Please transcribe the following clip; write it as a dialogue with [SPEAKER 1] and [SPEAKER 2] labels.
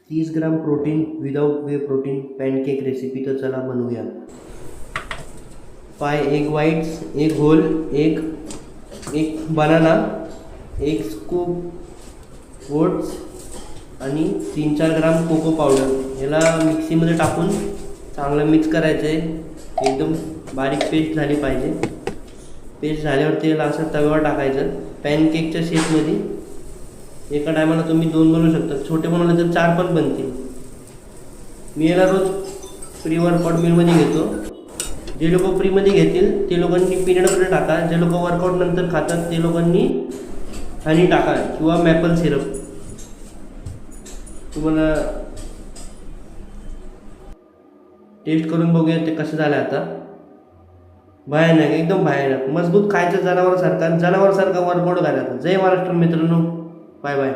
[SPEAKER 1] 30 gram protein without वे protein pancake recipe. तर चला बनवूया. 5 एग व्हाईट्स, एक होल एक बनाना, एक स्कूप ओट्स आणि 3-4 ग्राम कोको पावडर. याला मिक्सीमध्ये टाकून चांगलं मिक्स करायचं आहे. एकदम बारीक पेस्ट झाली पाहिजे. पेस्ट झाल्यावर याला असं तव्यावर टाकायचं पॅनकेकच्या शेपमध्ये. एका टायमाला तुम्ही 2 बनवू शकता. छोटे बनवले तर 4 पण बनतील. मी याला रोज प्री वर्कआउट मीलमध्ये घेतो. जे लोक फ्रीमध्ये घेतील ते लोकांनी पीनट बटर टाका. जे लोक वर्कआउट नंतर खातात ते लोकांनी हनी टाका किंवा मॅपल सिरप. तुम्हाला टेस्ट करून बघूया ते कसं झालं. आता भयानक, एकदम भयानक मजबूत खायचं जनावरासारखा वर्कआउट करायचा. जय महाराष्ट्र मित्रांनो, बाय बाय.